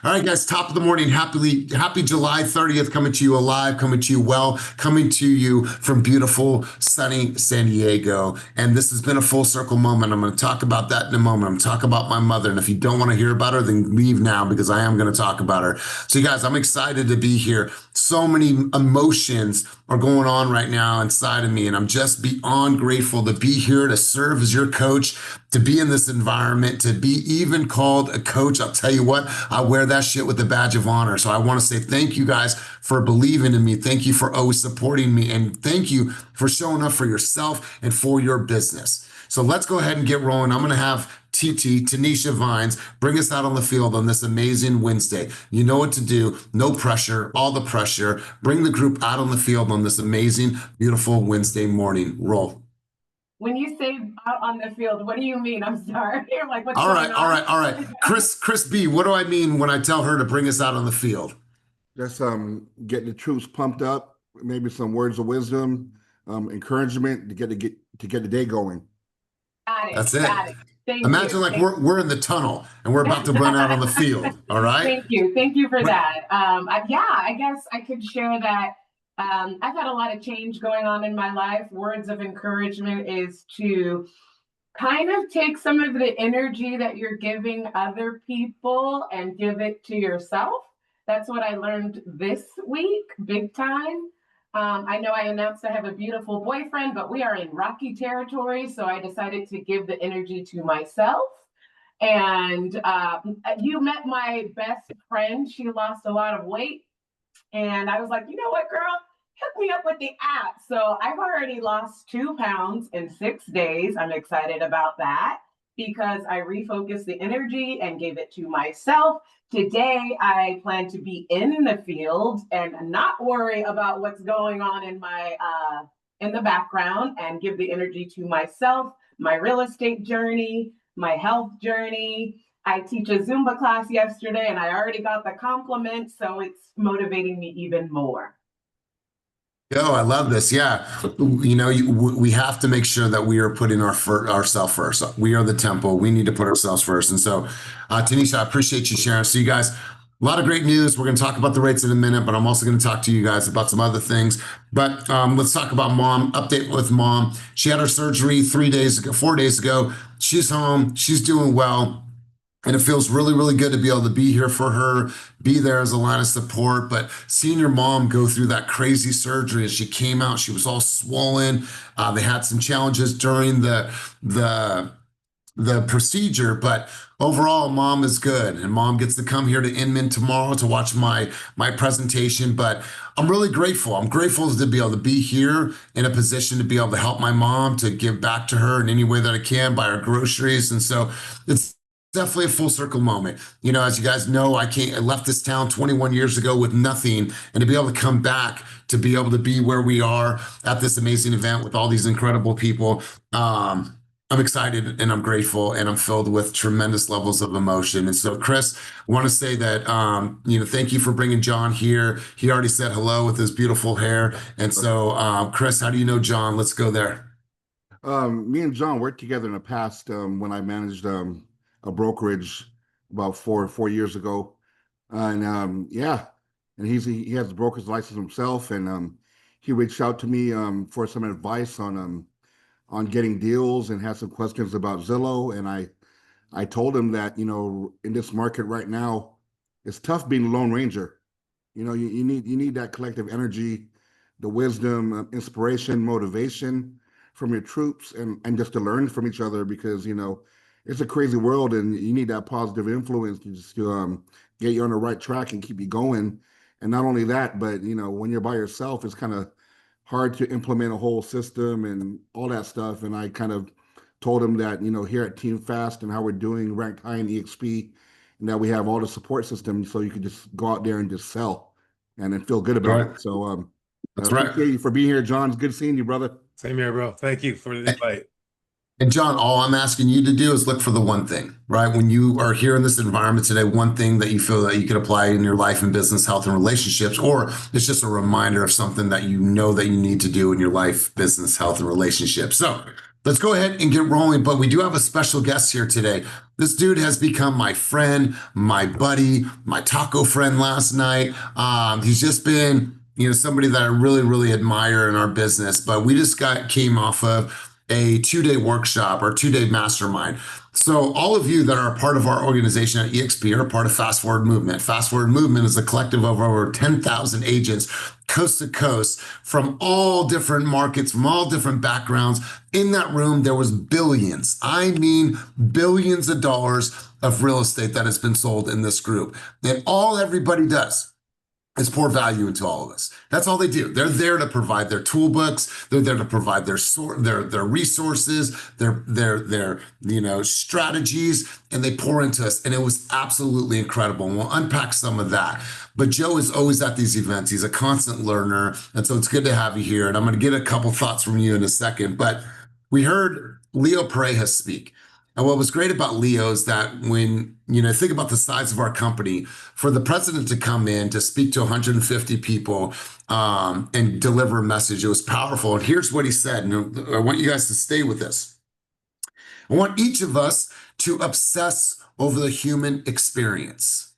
All right, guys, top of the morning. Happy July 30th, coming to you alive, coming to you well, coming to you from beautiful, sunny San Diego. And this has been a full circle moment. I'm going to talk about that in a moment. I'm going to talk about my mother. And if you don't want to hear about her, then leave now because I am going to talk about her. So, you guys, I'm excited to be here. So many emotions are going on right now inside of me. And I'm just beyond grateful to be here, to serve as your coach, to be in this environment, to be even called a coach. I'll tell you what, I wear that shit with a badge of honor. So I want to say thank you guys for believing in me. Thank you for always supporting me. And thank you for showing up for yourself and for your business. So let's go ahead and get rolling. I'm going to have Tanisha Vines, bring us out on the field on this amazing Wednesday. You know what to do. No pressure, all the pressure. Bring the group out on the field on this amazing, beautiful Wednesday morning. Roll. When you say out on the field, what do you mean? I'm sorry. You're like, what's all going right, on? all right. Chris B, what do I mean when I tell her to bring us out on the field? Just getting the troops pumped up, maybe some words of wisdom, encouragement to get the day going. Got it. That's it. Got it. Imagine like we're in the tunnel and we're about to run out on the field. All right. Thank you for that. I guess I could share that. I've had a lot of change going on in my life. Words of encouragement is to kind of take some of the energy that you're giving other people and give it to yourself. That's what I learned this week, big time. I know I announced I have a beautiful boyfriend, but we are in rocky territory. So I decided to give the energy to myself. And you met my best friend. She lost a lot of weight. And I was like, you know what, girl? Hook me up with the app. So I've already lost 2 pounds in 6 days. I'm excited about that because I refocused the energy and gave it to myself. Today, I plan to be in the field and not worry about what's going on in my in the background and give the energy to myself, my real estate journey, my health journey. I teach a Zumba class yesterday and I already got the compliment, so it's motivating me even more. Oh, I love this. Yeah. We have to make sure that we are putting ourselves first. We are the temple. We need to put ourselves first. And so, Tanisha, I appreciate you sharing. So you guys, a lot of great news. We're going to talk about the rates in a minute, but I'm also going to talk to you guys about some other things. But let's talk about mom. Update with mom. She had her surgery 4 days ago. She's home. She's doing well. And it feels really, really good to be able to be here for her, be there as a line of support. But seeing your mom go through that crazy surgery, as she came out, she was all swollen. They had some challenges during the procedure, but overall, mom is good. And mom gets to come here to Inman tomorrow to watch my presentation. But I'm really grateful. I'm grateful to be able to be here in a position to be able to help my mom, to give back to her in any way that I can, buy her groceries. And so it's definitely a full circle moment. As you guys know, I left this town 21 years ago with nothing, and to be able to come back, to be able to be where we are at this amazing event with all these incredible people. I'm excited and I'm grateful and I'm filled with tremendous levels of emotion. And so, Chris, I want to say that, thank you for bringing John here. He already said hello with his beautiful hair. And so, Chris, how do you know John? Let's go there. Me and John worked together in the past when I managed a brokerage about four years ago, and and he has a broker's license himself, and he reached out to me for some advice on getting deals and had some questions about Zillow, and I told him that in this market right now, it's tough being a lone ranger. You need that collective energy, the wisdom, inspiration, motivation from your troops, and just to learn from each other because it's a crazy world, and you need that positive influence to get you on the right track and keep you going. And not only that, but when you're by yourself, it's kind of hard to implement a whole system and all that stuff. And I kind of told him that here at Team Fast and how we're doing, ranked high in EXP, and that we have all the support systems, so you can just go out there and just sell and then feel good about it. So that's right. Thank you for being here, John. It's good seeing you, brother. Same here, bro. Thank you for the invite. And John, all I'm asking you to do is look for the one thing, right? When you are here in this environment today, one thing that you feel that you could apply in your life and business, health, and relationships, or it's just a reminder of something that you know that you need to do in your life, business, health, and relationships. So let's go ahead and get rolling. But we do have a special guest here today. This dude has become my friend, my buddy, my taco friend last night. He's just been, somebody that I really, really admire in our business. But we just came off of a 2-day workshop or 2-day mastermind. So all of you that are a part of our organization at EXP are a part of Fast Forward Movement. Fast Forward Movement is a collective of over 10,000 agents coast to coast from all different markets, from all different backgrounds. In that room, there was billions, I mean billions of dollars of real estate that has been sold in this group. And all everybody does is pour value into all of us. That's all they do. They're there to provide their toolbooks. They're there to provide their resources, their strategies, and they pour into us. And it was absolutely incredible. And we'll unpack some of that. But Joe is always at these events. He's a constant learner. And so it's good to have you here. And I'm going to get a couple thoughts from you in a second. But we heard Leo Pareja speak. And what was great about Leo is that when, think about the size of our company, for the president to come in to speak to 150 people and deliver a message, it was powerful. And here's what he said, and I want you guys to stay with this. I want each of us to obsess over the human experience.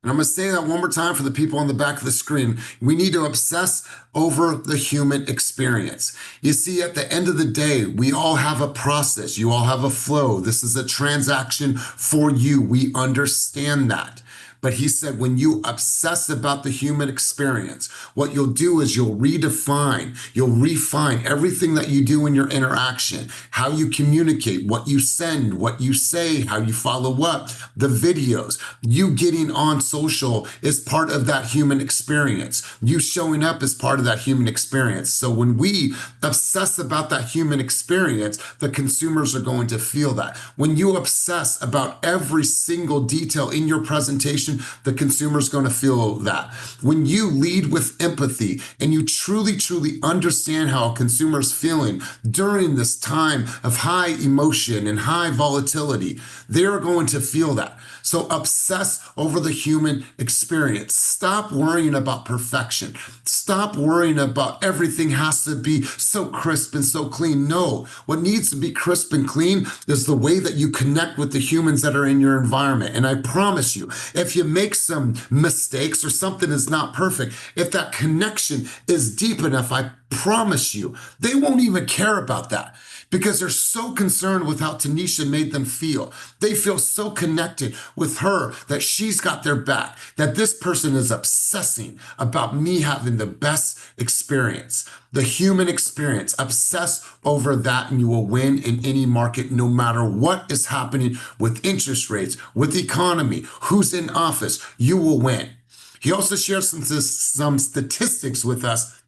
And I'm going to say that one more time for the people on the back of the screen. We need to obsess over the human experience. You see, at the end of the day, we all have a process. You all have a flow. This is a transaction for you. We understand that. But he said, when you obsess about the human experience, what you'll do is you'll redefine, you'll refine everything that you do in your interaction, how you communicate, what you send, what you say, how you follow up, the videos. You getting on social is part of that human experience. You showing up is part of that human experience. So when we obsess about that human experience, the consumers are going to feel that. When you obsess about every single detail in your presentation, the consumer's going to feel that. When you lead with empathy and you truly, truly understand how a consumer's feeling during this time of high emotion and high volatility, they're going to feel that. So obsess over the human experience. Stop worrying about perfection. Stop worrying about everything has to be so crisp and so clean. No, what needs to be crisp and clean is the way that you connect with the humans that are in your environment. And I promise you, if you make some mistakes or something is not perfect, if that connection is deep enough, I promise you, they won't even care about that because they're so concerned with how Tanisha made them feel. They feel so connected with her that she's got their back, that this person is obsessing about me having the best experience, the human experience. Obsess over that and you will win in any market, no matter what is happening with interest rates, with the economy, who's in office, you will win. He also shared some statistics with us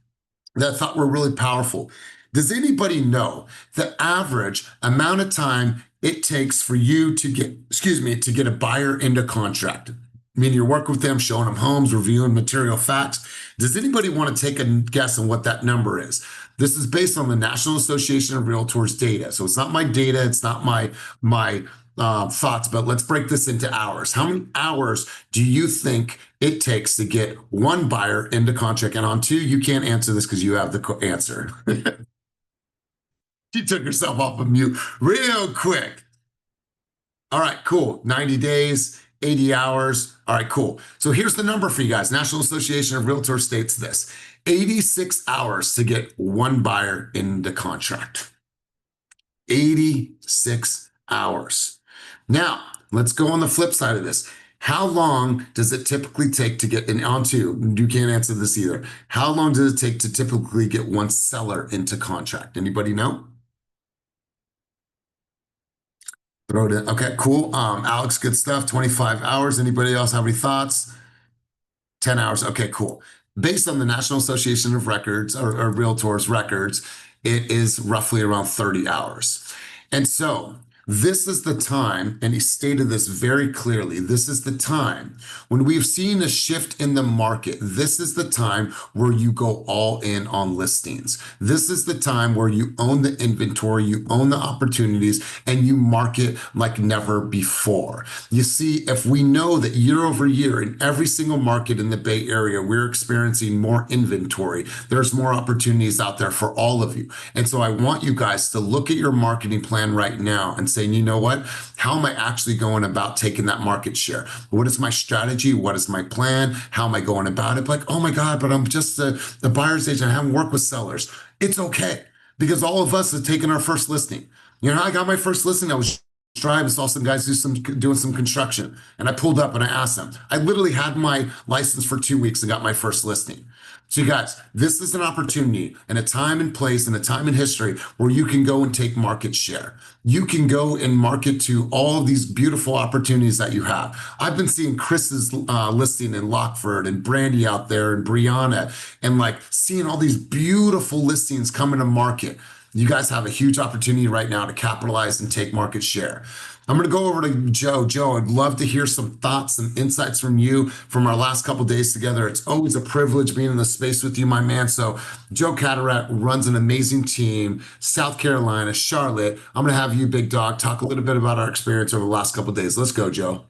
that I thought were really powerful. Does anybody know the average amount of time it takes for you to get a buyer into contract? I mean, you're working with them, showing them homes, reviewing material facts. Does anybody want to take a guess on what that number is? This is based on the National Association of Realtors data. So it's not my data, it's not my thoughts, but let's break this into hours. How many hours do you think it takes to get one buyer into contract? And on two, you can't answer this because you have the answer. She took herself off of mute real quick. All right, cool. 90 days, 80 hours. All right, cool. So here's the number for you guys. National Association of Realtors states this: 86 hours to get one buyer into contract. 86 hours. Now, let's go on the flip side of this. How long does it typically take to get, and on two, you can't answer this either. How long does it take to typically get one seller into contract? Anybody know? Throw it in. Okay, cool. Alex, good stuff. 25 hours. Anybody else have any thoughts? 10 hours. Okay, cool. Based on the National Association of Records or Realtors records, it is roughly around 30 hours. And so This is the time, and he stated this very clearly. This is the time when we've seen a shift in the market. This is the time where you go all in on listings. This is the time where you own the inventory, you own the opportunities, and you market like never before. You see, if we know that year over year in every single market in the Bay Area, we're experiencing more inventory, there's more opportunities out there for all of you. And so I want you guys to look at your marketing plan right now and saying, you know what? How am I actually going about taking that market share? What is my strategy? What is my plan? How am I going about it? Like, oh my God, but I'm just a buyer's agent. I haven't worked with sellers. It's okay, because all of us have taken our first listing. You know, I got my first listing. I was driving, saw some guys doing some construction, and I pulled up and I asked them. I literally had my license for 2 weeks and got my first listing. So you guys, this is an opportunity and a time and place and a time in history where you can go and take market share. You can go and market to all of these beautiful opportunities that you have. I've been seeing Chris's listing in Lockford and Brandy out there and Brianna, and like seeing all these beautiful listings coming to market. You guys have a huge opportunity right now to capitalize and take market share. I'm going to go over to Joe. Joe, I'd love to hear some thoughts and insights from you from our last couple days together. It's always a privilege being in the space with you, my man. So Joe Cataract runs an amazing team, South Carolina, Charlotte. I'm going to have you, big dog, talk a little bit about our experience over the last couple days. Let's go, Joe.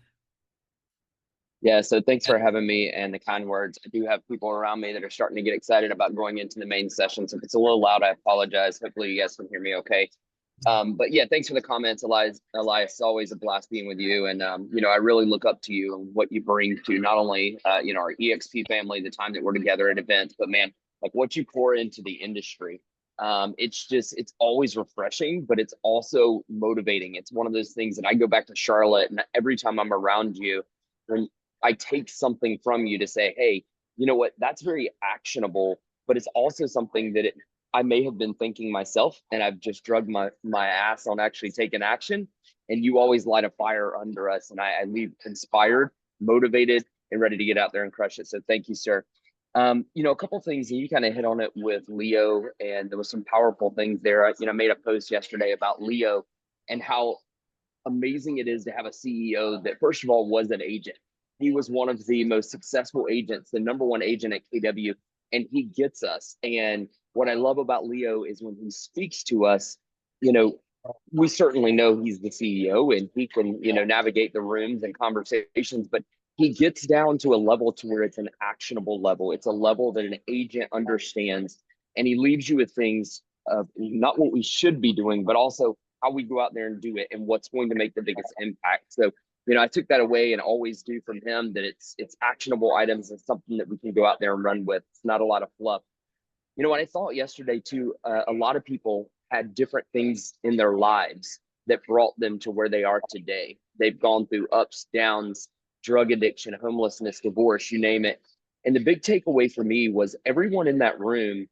Yeah, so thanks for having me and the kind words. I do have people around me that are starting to get excited about going into the main session. So if it's a little loud, I apologize. Hopefully you guys can hear me okay. But yeah, thanks for the comments, Elias. It's always a blast being with you. And, you know, I really look up to you and what you bring to not only, you know, our EXP family, the time that we're together at events, but man, like what you pour into the industry. It's always refreshing, but it's also motivating. It's one of those things that I go back to Charlotte, and every time I'm around you, when I take something from you to say, hey, you know what, that's very actionable, but it's also something that I may have been thinking myself, and I've just drugged my ass on actually taking action. And you always light a fire under us, and I leave inspired, motivated, and ready to get out there and crush it. So thank you, sir. You know, a couple things, and you kind of hit on it with Leo, and there was some powerful things there. You know, I made a post yesterday about Leo and how amazing it is to have a CEO that, first of all, was an agent. He was one of the most successful agents, the #1 agent at KW, and he gets us. And what I love about Leo is when he speaks to us, you know, we certainly know he's the CEO and he can, you know, navigate the rooms and conversations, but he gets down to a level to where it's an actionable level. It's a level that an agent understands, and he leaves you with things of not what we should be doing, but also how we go out there and do it and what's going to make the biggest impact. So, you know, I took that away and always do from him, that it's actionable items and something that we can go out there and run with. It's not a lot of fluff. You know what I thought yesterday too, a lot of people had different things in their lives that brought them to where they are today. They've gone through ups, downs, drug addiction, homelessness, divorce, you name it. And the big takeaway for me was everyone in that room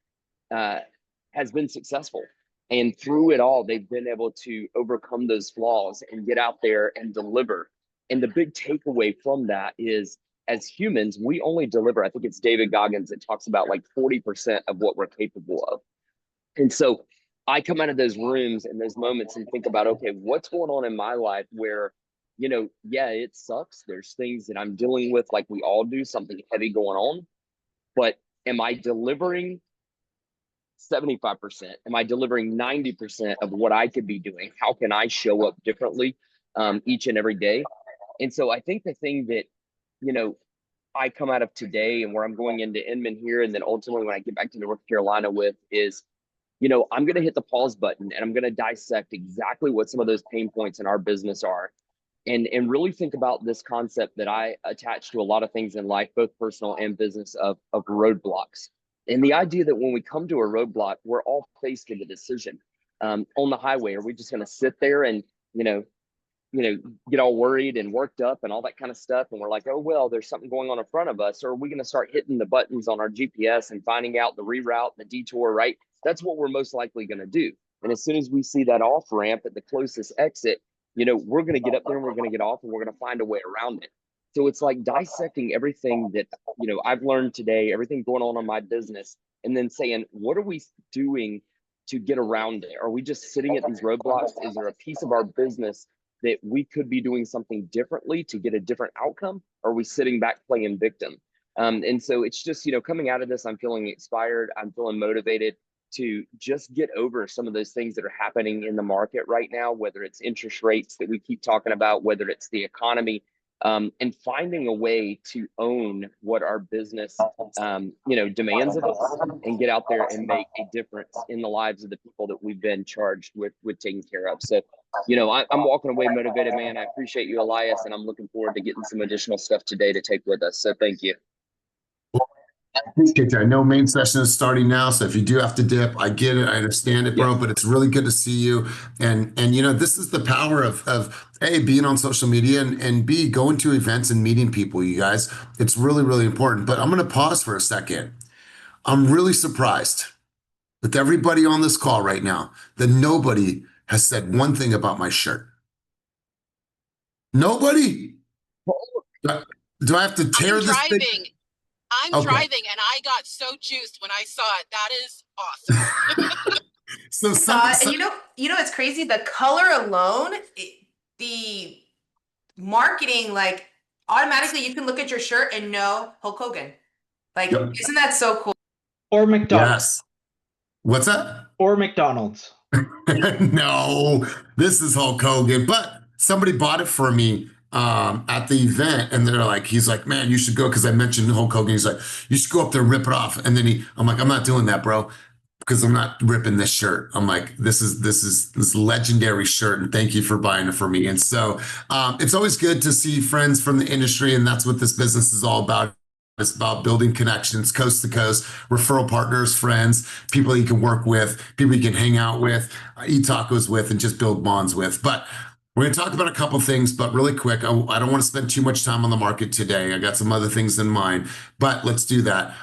has been successful. And through it all, they've been able to overcome those flaws and get out there and deliver. And the big takeaway from that is, as humans, we only deliver, I think it's David Goggins that talks about like 40% of what we're capable of. And so I come out of those rooms and those moments and think about, okay, what's going on in my life where, you know, yeah, it sucks. There's things that I'm dealing with, like we all do, something heavy going on. But am I delivering 75%? Am I delivering 90% of what I could be doing? How can I show up differently each and every day? And so I think the thing that, you know, I come out of today and where I'm going into Inman here, and then ultimately when I get back to North Carolina with is, you know, I'm going to hit the pause button and I'm going to dissect exactly what some of those pain points in our business are. And really think about this concept that I attach to a lot of things in life, both personal and business, of roadblocks. And the idea that when we come to a roadblock, we're all faced with a decision on the highway. Are we just going to sit there and, you know, get all worried and worked up and all that kind of stuff? And we're like, oh, well, there's something going on in front of us. Or are we going to start hitting the buttons on our GPS and finding out the reroute, the detour, right? That's what we're most likely going to do. And as soon as we see that off ramp at the closest exit, you know, we're going to get up there and we're going to get off and we're going to find a way around it. So it's like dissecting everything that, you know, I've learned today, everything going on in my business, and then saying, what are we doing to get around it? Are we just sitting at these roadblocks? Is there a piece of our business that we could be doing something differently to get a different outcome? Or are we sitting back playing victim? And so it's just, coming out of this, I'm feeling inspired. I'm feeling motivated to just get over some of those things that are happening in the market right now, whether it's interest rates that we keep talking about, whether it's the economy, and finding a way to own what our business, demands of us, and get out there and make a difference in the lives of the people that we've been charged with taking care of. So, I'm walking away motivated, man. I appreciate you, Elias, and I'm looking forward to getting some additional stuff today to take with us. So thank you. Appreciate that. I know main session is starting now, so if you do have to dip, I get it, I understand it, bro. Yeah. But it's really good to see you. And this is the power of A, being on social media, and B, going to events and meeting people, you guys. It's really, really important. But I'm gonna pause for a second. I'm really surprised with everybody on this call right now that nobody has said one thing about my shirt. Nobody. Do I have to tear this thing? I'm Okay. driving and I got so juiced when I saw it. That is awesome. So It's crazy. The color alone, the marketing, like automatically you can look at your shirt and know Hulk Hogan. Like, Yep. Isn't that so cool? Or McDonald's. Yes. What's that? Or McDonald's. No, this is Hulk Hogan, but somebody bought it for me at the event, and he's like, man, you should go, because I mentioned Hulk Hogan. He's like, you should go up there and rip it off. And then I'm like, I'm not doing that, bro, because I'm not ripping this shirt. I'm like, this is this legendary shirt, and thank you for buying it for me. And so it's always good to see friends from the industry, and that's what this business is all about. It's about building connections coast to coast, referral partners, friends, people you can work with, people you can hang out with, eat tacos with, and just build bonds with. But we're going to talk about a couple things, but really quick. I don't want to spend too much time on the market today. I got some other things in mind, but let's do that.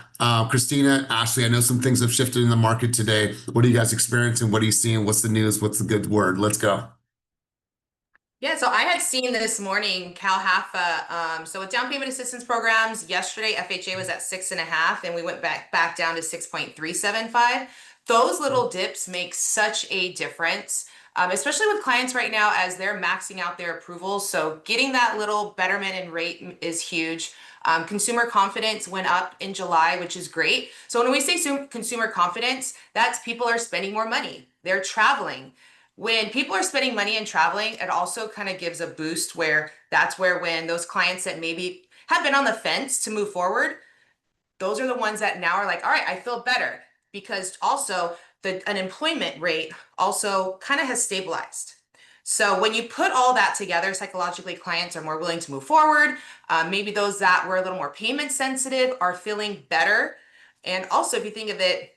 Christina, Ashley, I know some things have shifted in the market today. What are you guys experiencing? What are you seeing? What's the news? What's the good word? Let's go. Yeah, so I had seen this morning CalHAFA. So with down payment assistance programs, yesterday FHA was at 6.5, and we went back down to 6.375. Those little dips make such a difference, especially with clients right now as they're maxing out their approvals. So getting that little betterment in rate is huge. Consumer confidence went up in July, which is great. So when we say consumer confidence, that's people are spending more money. They're traveling. When people are spending money and traveling, it also kind of gives a boost when those clients that maybe have been on the fence to move forward, those are the ones that now are like, all right, I feel better, because also the unemployment rate also kind of has stabilized. So when you put all that together, psychologically, clients are more willing to move forward. Maybe those that were a little more payment sensitive are feeling better. And also, if you think of it,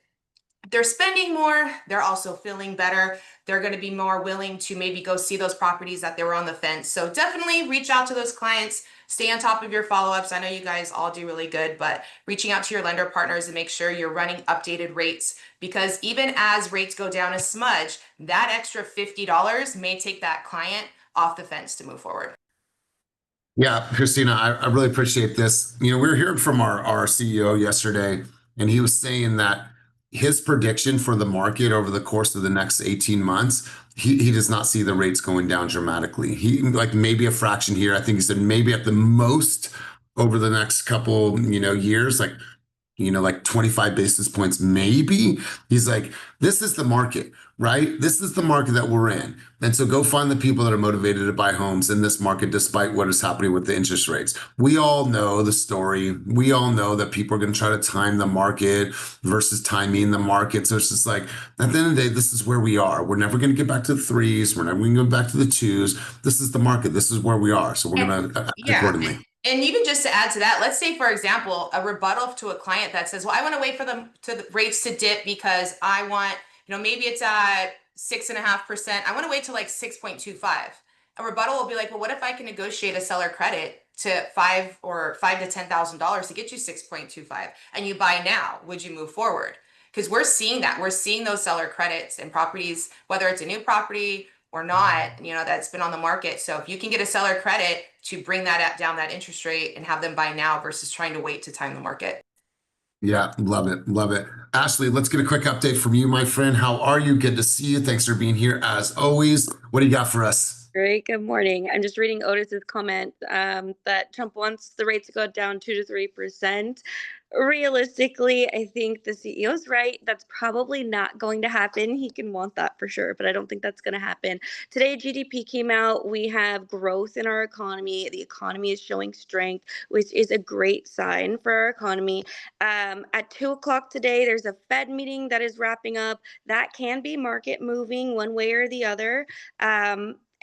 they're spending more, they're also feeling better. They're going to be more willing to maybe go see those properties that they were on the fence. So definitely reach out to those clients, stay on top of your follow-ups. I know you guys all do really good, but reaching out to your lender partners and make sure you're running updated rates, because even as rates go down a smudge, that extra $50 may take that client off the fence to move forward. Yeah, Christina, I really appreciate this. We were hearing from our CEO yesterday, and he was saying that his prediction for the market over the course of the next 18 months, he does not see the rates going down dramatically. He like maybe a fraction here. I think he said maybe at the most over the next couple, years, like 25 basis points, maybe. He's like, this is the market, right? This is the market that we're in. And so go find the people that are motivated to buy homes in this market, despite what is happening with the interest rates. We all know the story. We all know that people are going to try to time the market versus timing the market. So it's just like, at the end of the day, this is where we are. We're never going to get back to the threes. We're never going to go back to the twos. This is the market. This is where we are. So we're going to act accordingly. And even just to add to that, let's say, for example, a rebuttal to a client that says, well, I want to wait for the rates to dip because I want, maybe it's at 6.5%. I want to wait till like 6.25. A rebuttal will be like, well, what if I can negotiate a seller credit to $5,000 to $10,000 to get you 6.25 and you buy now? Would you move forward? Because we're seeing that. We're seeing those seller credits in properties, whether it's a new property or not, that's been on the market. So if you can get a seller credit to bring that down, that interest rate, and have them buy now versus trying to wait to time the market. Yeah, love it. Love it. Ashley, let's get a quick update from you, my friend. How are you? Good to see you. Thanks for being here as always. What do you got for us? Great. Good morning. I'm just reading Otis's comment that Trump wants the rate to go down 2 to 3%. Realistically, I think the CEO's right. That's probably not going to happen. He can want that for sure, but I don't think that's going to happen. Today, GDP came out. We have growth in our economy. The economy is showing strength, which is a great sign for our economy. At 2 o'clock today, there's a Fed meeting that is wrapping up. That can be market moving one way or the other.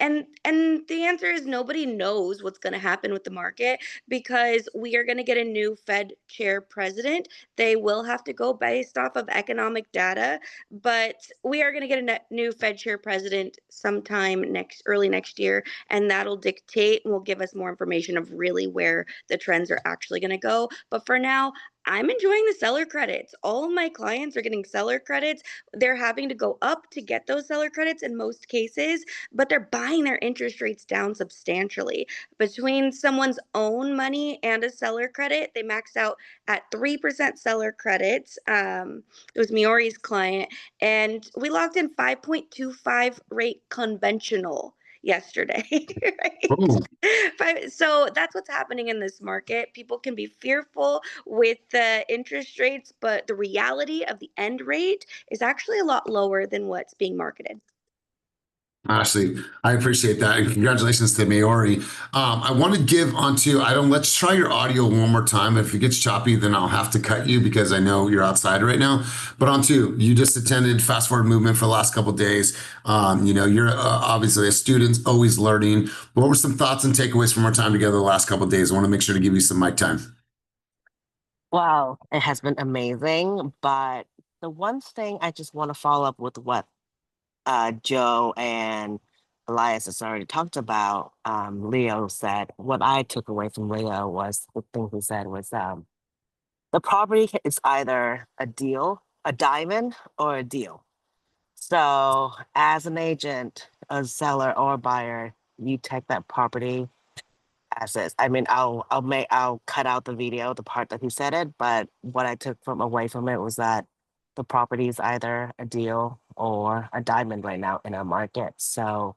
And the answer is nobody knows what's going to happen with the market because we are going to get a new Fed chair president. They will have to go based off of economic data, but we are going to get a new Fed chair president sometime early next year, and that'll dictate and will give us more information of really where the trends are actually going to go. But for now, I'm enjoying the seller credits. All of my clients are getting seller credits. They're having to go up to get those seller credits in most cases, but they're buying their interest rates down substantially. Between someone's own money and a seller credit, they maxed out at 3% seller credits. It was Miori's client, and we locked in 5.25 rate conventional yesterday, Oh, right? So that's what's happening in this market. People can be fearful with the interest rates, but the reality of the end rate is actually a lot lower than what's being marketed. Ashley, I appreciate that. And congratulations to Maori. I want to give onto, I don't, let's try your audio one more time. If it gets choppy, then I'll have to cut you because I know you're outside right now. But onto, you just attended Fast Forward Movement for the last couple of days. You're obviously a student, always learning. What were some thoughts and takeaways from our time together the last couple of days? I want to make sure to give you some mic time. Wow, it has been amazing. But the one thing I just want to follow up with what Joe and Elias has already talked about. Leo said what I took away from Leo was the thing he said was the property is either a deal, a diamond, or a deal. So as an agent, a seller, or a buyer, you take that property as is. I mean, I'll cut out the video, the part that he said it, but what I took from away from it was that the property is either a deal or a diamond right now in our market. So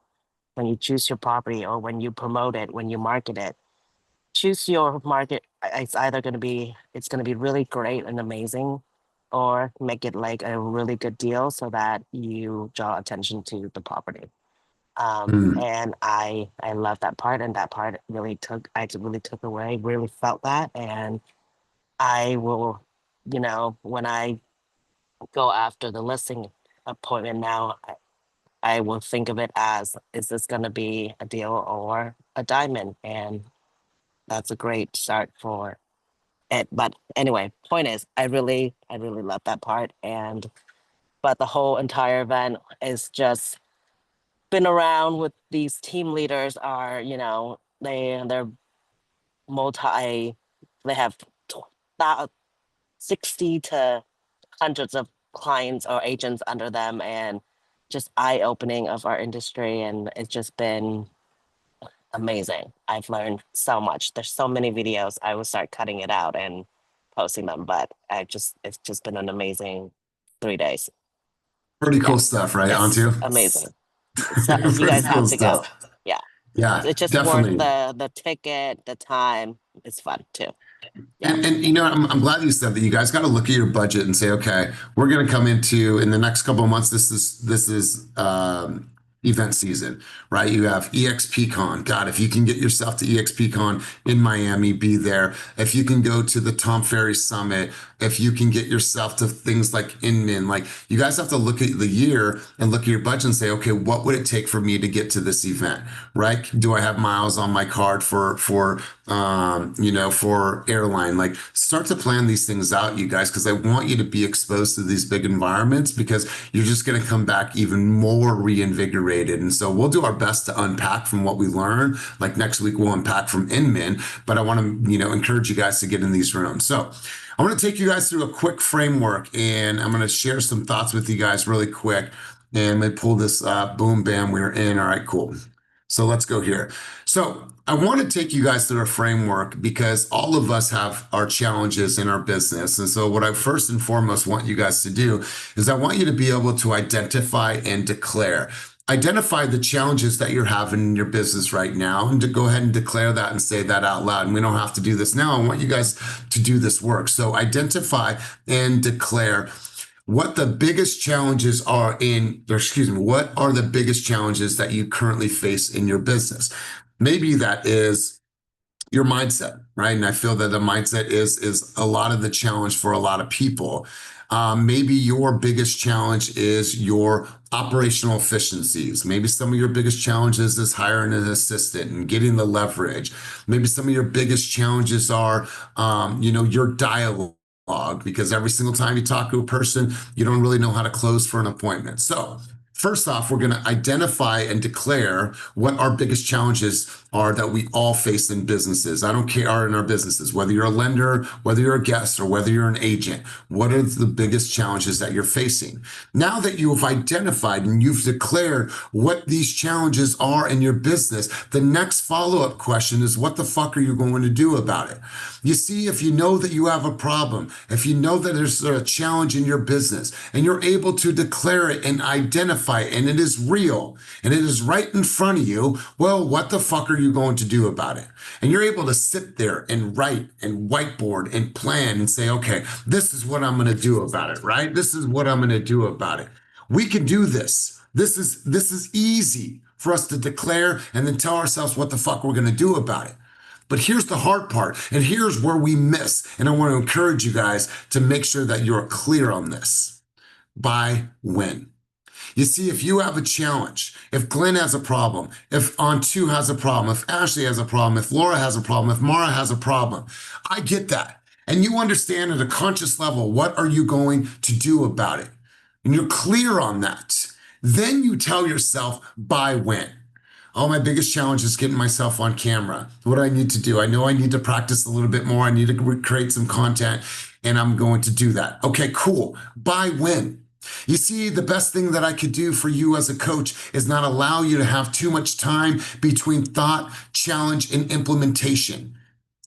when you choose your property or when you promote it, when you market it, choose your market. It's either it's gonna be really great and amazing, or make it like a really good deal so that you draw attention to the property. Mm, And I love that part, and that part really took away, really felt that. And I will, when I go after the listing appointment now, I will think of it as, is this going to be a deal or a diamond? And that's a great start for it. But anyway, point is, I really love that part. But the whole entire event is just been around with these team leaders are, they're multi, they have 60 to hundreds of clients or agents under them, and just eye-opening of our industry. And it's just been amazing. I've learned so much. There's so many videos. I will start cutting it out and posting them, but it's just been an amazing 3 days. pretty Yeah. cool stuff, right? Yes, Onto? amazing. So you Pretty guys have cool to go. stuff. Yeah. Yeah, It's just worth definitely. the ticket, the time. It's fun too. Yeah. And I'm glad you said that. You guys got to look at your budget and say, okay, we're going to come into in the next couple of months. This is event season, right? You have EXPCon. God, if you can get yourself to EXPCon in Miami, be there. If you can go to the Tom Ferry Summit, if you can get yourself to things like Inman, like you guys have to look at the year and look at your budget and say, okay, what would it take for me to get to this event, right? Do I have miles on my card for airline? Like start to plan these things out, you guys, because I want you to be exposed to these big environments because you're just going to come back even more reinvigorated. And so we'll do our best to unpack from what we learn. Like next week, we'll unpack from Inman, but I want to, encourage you guys to get in these rooms. So I want to take you guys through a quick framework, and I'm going to share some thoughts with you guys really quick. And let me pull this up. Boom, bam, we're in. All right, cool. So let's go here. So I want to take you guys through a framework because all of us have our challenges in our business. And so what I first and foremost want you guys to do is I want you to be able to identify and declare. Identify the challenges that you're having in your business right now and to go ahead and declare that and say that out loud. And we don't have to do this now. I want you guys to do this work. So identify and declare what the biggest challenges are what are the biggest challenges that you currently face in your business? Maybe that is your mindset, right? And I feel that the mindset is a lot of the challenge for a lot of people. Maybe your biggest challenge is your operational efficiencies. Maybe some of your biggest challenges is hiring an assistant and getting the leverage. Maybe some of your biggest challenges are, your dialogue, because every single time you talk to a person, you don't really know how to close for an appointment. So first off, we're going to identify and declare what our biggest challenges are that we all face in businesses. I don't care, are in our businesses, whether you're a lender, whether you're a guest, or whether you're an agent. What are the biggest challenges that you're facing? Now that you've identified and you've declared what these challenges are in your business, the next follow-up question is, what the fuck are you going to do about it? You see, if you know that you have a problem, if you know that there's a challenge in your business, and you're able to declare it and identify it, and it is real, and it is right in front of you, well, what the fuck are you going to do about it? And you're able to sit there and write and whiteboard and plan and say, okay, this is what I'm going to do about it, right? This is what I'm going to do about it. We can do this. This is easy for us to declare and then tell ourselves what the fuck we're going to do about it. But here's the hard part, and here's where we miss. And I want to encourage you guys to make sure that you're clear on this. By when? You see, if you have a challenge, if Glenn has a problem, if On2 has a problem, if Ashley has a problem, if Laura has a problem, if Mara has a problem, I get that. And you understand at a conscious level, what are you going to do about it? And you're clear on that. Then you tell yourself by when. Oh, my biggest challenge is getting myself on camera. What do I need to do? I know I need to practice a little bit more. I need to create some content, and I'm going to do that. Okay, cool. By when? You see, the best thing that I could do for you as a coach is not allow you to have too much time between thought, challenge, and implementation.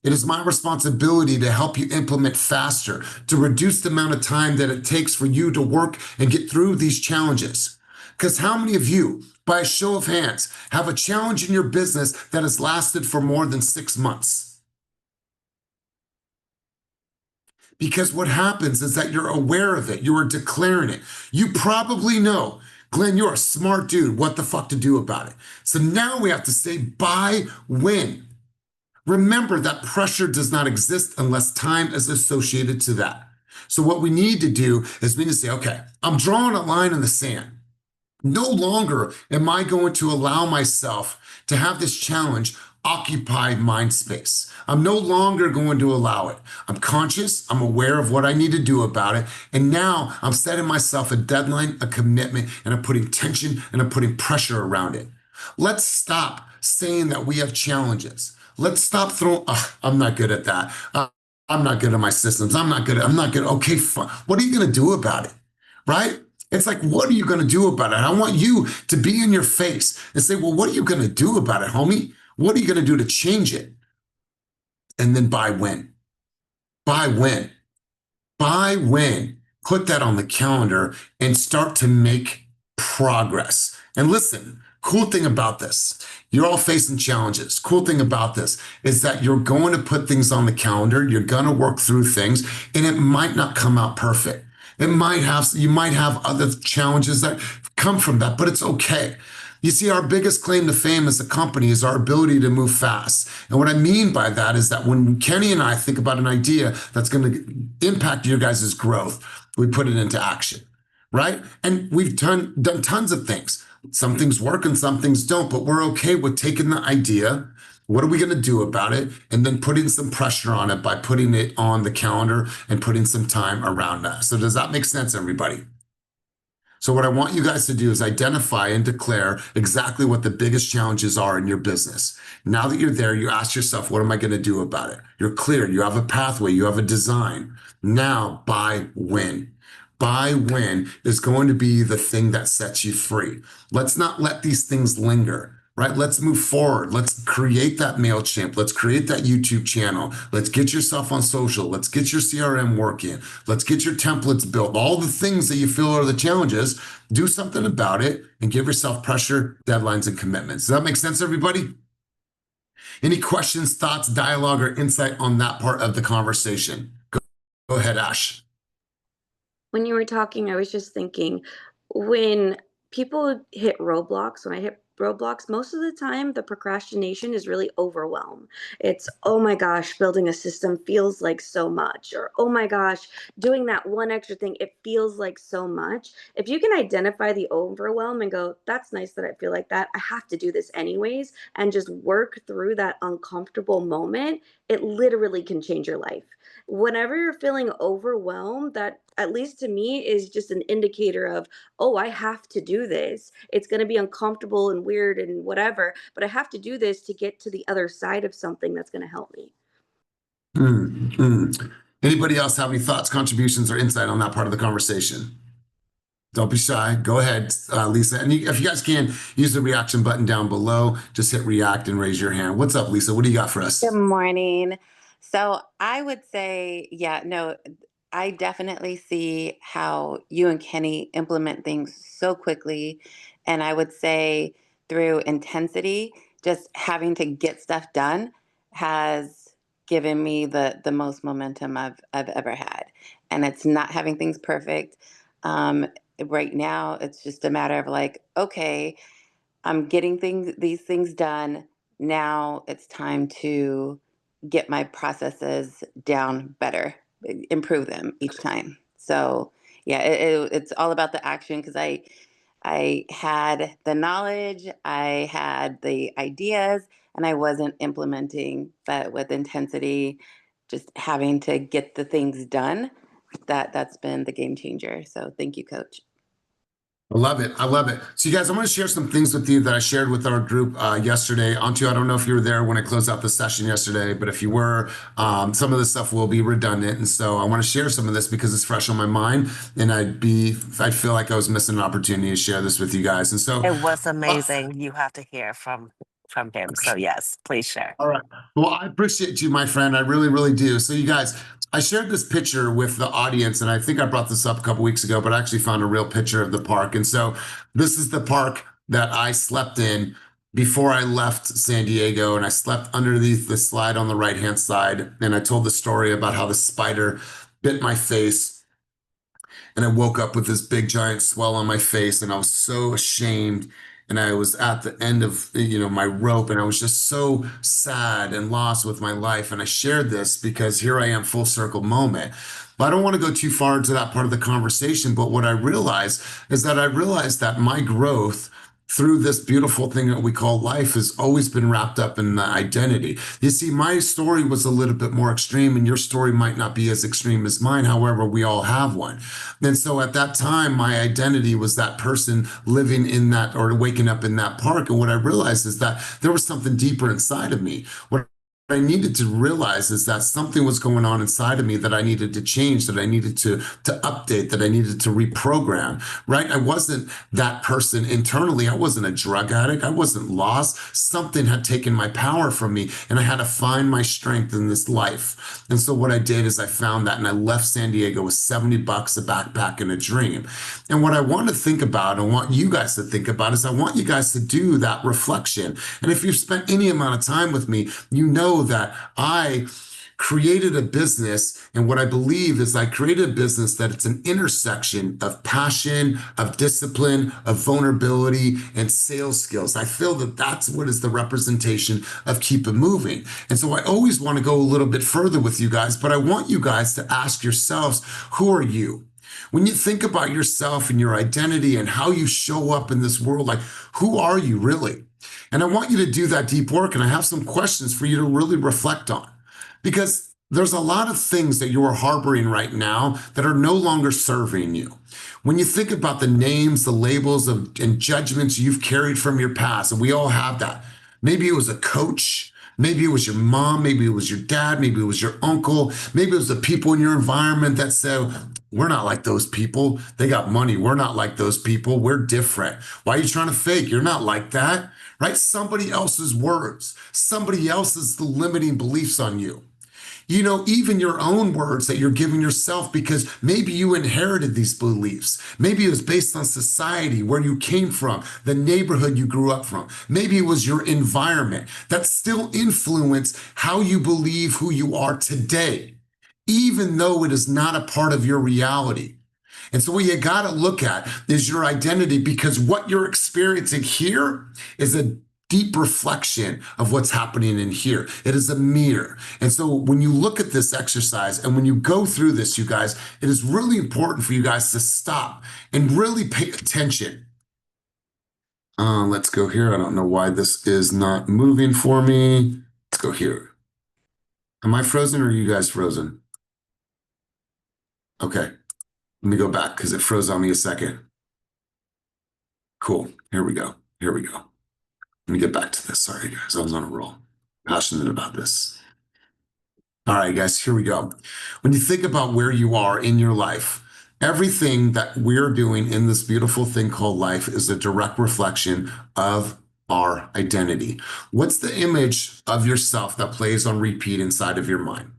It is my responsibility to help you implement faster, to reduce the amount of time that it takes for you to work and get through these challenges. Because how many of you, by a show of hands, have a challenge in your business that has lasted for more than 6 months? Because what happens is that you're aware of it. You are declaring it. You probably know, Glenn, you're a smart dude. What the fuck to do about it? So now we have to say, by when? Remember that pressure does not exist unless time is associated to that. So what we need to do is we need to say, okay, I'm drawing a line in the sand. No longer am I going to allow myself to have this challenge occupy mind space. I'm no longer going to allow it. I'm conscious, I'm aware of what I need to do about it. And now I'm setting myself a deadline, a commitment, and I'm putting tension and I'm putting pressure around it. Let's stop saying that we have challenges. Let's stop throwing, I'm not good at that. I'm not good at my systems. I'm not good. Okay, fine. What are you going to do about it? Right? It's like, what are you going to do about it? I want you to be in your face and say, well, what are you going to do about it, homie? What are you going to do to change it? And then by when? By when? By when? Put that on the calendar and start to make progress. And listen, cool thing about this, you're all facing challenges. Cool thing about this is that you're going to put things on the calendar. You're going to work through things, and it might not come out perfect. You might have other challenges that come from that, but it's okay. You see, our biggest claim to fame as a company is our ability to move fast. And what I mean by that is that when Kenny and I think about an idea that's going to impact your guys' growth, we put it into action, right? And we've done tons of things. Some things work and some things don't, but we're okay with taking the idea. What are we going to do about it? And then putting some pressure on it by putting it on the calendar and putting some time around that. So does that make sense, everybody? So what I want you guys to do is identify and declare exactly what the biggest challenges are in your business. Now that you're there, you ask yourself, what am I going to do about it? You're clear. You have a pathway. You have a design. Now, by when? By when is going to be the thing that sets you free. Let's not let these things linger. right? Let's move forward. Let's create that MailChimp. Let's create that YouTube channel. Let's get yourself on social. Let's get your CRM working. Let's get your templates built. All the things that you feel are the challenges, do something about it and give yourself pressure, deadlines, and commitments. Does that make sense, everybody? Any questions, thoughts, dialogue, or insight on that part of the conversation? Go ahead, Ash. When you were talking, I was just thinking, when people hit roadblocks, when I hit roadblocks, most of the time the procrastination is really overwhelm. It's, oh my gosh, building a system feels like so much, or oh my gosh, doing that one extra thing, it feels like so much. If you can identify the overwhelm and go, that's nice that I feel like that, I have to do this anyways, and just work through that uncomfortable moment, it literally can change your life. Whenever you're feeling overwhelmed, that, at least to me, is just an indicator of, oh, I have to do this. It's going to be uncomfortable and weird and whatever, but I have to do this to get to the other side of something that's going to help me. Anybody else have any thoughts, contributions, or insight on that part of the conversation? Don't be shy. Go ahead, Lisa. And if you guys can, use the reaction button down below. Just hit react and raise your hand. What's up, Lisa? What do you got for us? Good morning. So I would say, yeah, no, I definitely see how you and Kenny implement things so quickly. And I would say through intensity, just having to get stuff done has given me the most momentum I've ever had. And it's not having things perfect. Right now, it's just a matter of like, okay, I'm getting these things done. Now it's time to get my processes down better, improve them each time. So yeah, it's all about the action because I had the knowledge, I had the ideas, and I wasn't implementing. But with intensity, just having to get the things done, that's been the game changer. So thank you, Coach. I love it. I love it. So, you guys, I'm going to share some things with you that I shared with our group yesterday. Antu, I don't know if you were there when I closed out the session yesterday, but if you were, some of this stuff will be redundant. And so I want to share some of this because it's fresh on my mind. And I'd feel like I was missing an opportunity to share this with you guys. And so It was amazing. You have to hear from him. So yes, please share. all right. Well, I appreciate you, my friend. I really, really do. So, you guys, I shared this picture with the audience, and I think I brought this up a couple weeks ago, but I actually found a real picture of the park. And so this is the park that I slept in before I left San Diego, and I slept underneath the slide on the right-hand side. And I told the story about how the spider bit my face, and I woke up with this big giant swell on my face, and I was so ashamed. And I was at the end of, my rope, and I was just so sad and lost with my life. And I shared this because here I am, full circle moment. But I don't want to go too far into that part of the conversation. But what I realized is that my growth through this beautiful thing that we call life has always been wrapped up in the identity. You see, my story was a little bit more extreme, and your story might not be as extreme as mine. However, we all have one. And so at that time, my identity was that person living in that or waking up in that park. And what I realized is that there was something deeper inside of me. What I needed to realize is that something was going on inside of me that I needed to change, that I needed to update, that I needed to reprogram, right? I wasn't that person internally. I wasn't a drug addict. I wasn't lost. Something had taken my power from me, and I had to find my strength in this life. And so what I did is I found that, and I left San Diego with $70, a backpack, and a dream. And what I want to think about and want you guys to think about is I want you guys to do that reflection. And if you've spent any amount of time with me, you know that I created a business, and what I believe is I created a business that it's an intersection of passion, of discipline, of vulnerability, and sales skills. I feel that that's what is the representation of Keep It Moving. And so I always want to go a little bit further with you guys, but I want you guys to ask yourselves, who are you? When you think about yourself and your identity and how you show up in this world, like, who are you really? And I want you to do that deep work, and I have some questions for you to really reflect on, because there's a lot of things that you are harboring right now that are no longer serving you. When you think about the names, the labels and judgments you've carried from your past, and we all have that. Maybe it was a coach, maybe it was your mom, maybe it was your dad, maybe it was your uncle, maybe it was the people in your environment that said, we're not like those people. They got money. We're not like those people. We're different. Why are you trying to fake? You're not like that, right? Somebody else's words, somebody else's limiting beliefs on you. You know, even your own words that you're giving yourself, because maybe you inherited these beliefs. Maybe it was based on society, where you came from, the neighborhood you grew up from. Maybe it was your environment that still influence how you believe who you are today, even though it is not a part of your reality. And so what you got to look at is your identity, because what you're experiencing here is a deep reflection of what's happening in here. It is a mirror. And so when you look at this exercise and when you go through this, you guys, it is really important for you guys to stop and really pay attention. Let's go here. I don't know why this is not moving for me. Let's go here. Am I frozen or are you guys frozen? Okay. Let me go back because it froze on me a second. Cool. Here we go. Here we go. Let me get back to this. Sorry, guys. I was on a roll. Passionate about this. All right, guys, here we go. When you think about where you are in your life, everything that we're doing in this beautiful thing called life is a direct reflection of our identity. What's the image of yourself that plays on repeat inside of your mind?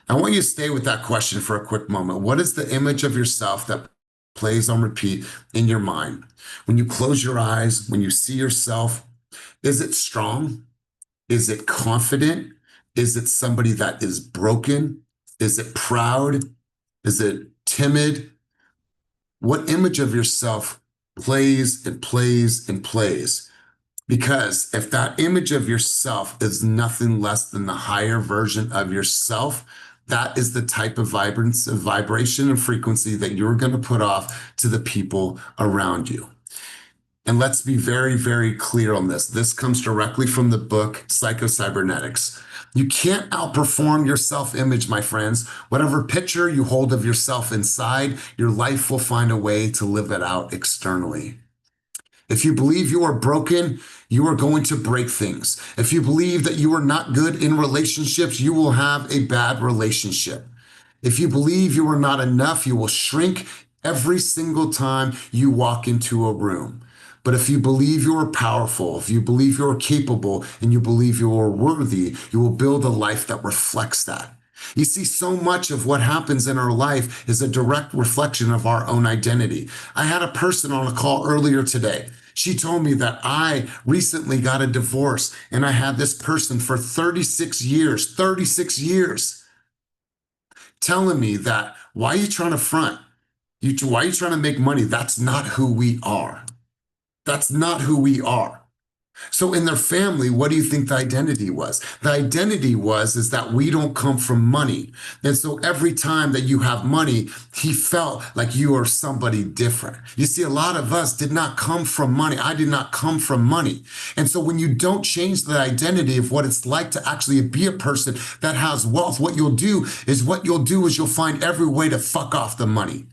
I want you to stay with that question for a quick moment. What is the image of yourself that plays on repeat in your mind? When you close your eyes, when you see yourself, is it strong? Is it confident? Is it somebody that is broken? Is it proud? Is it timid? What image of yourself plays and plays and plays? Because if that image of yourself is nothing less than the higher version of yourself, that is the type of vibration and frequency that you're going to put off to the people around you. And let's be very, very clear on this. This comes directly from the book Psycho-Cybernetics. You can't outperform your self-image, my friends. Whatever picture you hold of yourself inside, your life will find a way to live it out externally. If you believe you are broken, you are going to break things. If you believe that you are not good in relationships, you will have a bad relationship. If you believe you are not enough, you will shrink every single time you walk into a room. But if you believe you are powerful, if you believe you are capable, and you believe you are worthy, you will build a life that reflects that. You see, so much of what happens in our life is a direct reflection of our own identity. I had a person on a call earlier today. She told me that I recently got a divorce and I had this person for 36 years, telling me that, why are you trying to front? Why are you trying to make money? That's not who we are. That's not who we are. So in their family, what do you think the identity was? The identity is that we don't come from money. And so every time that you have money, he felt like you are somebody different. You see, a lot of us did not come from money. I did not come from money. And so when you don't change the identity of what it's like to actually be a person that has wealth, what you'll do is you'll find every way to fuck off the money.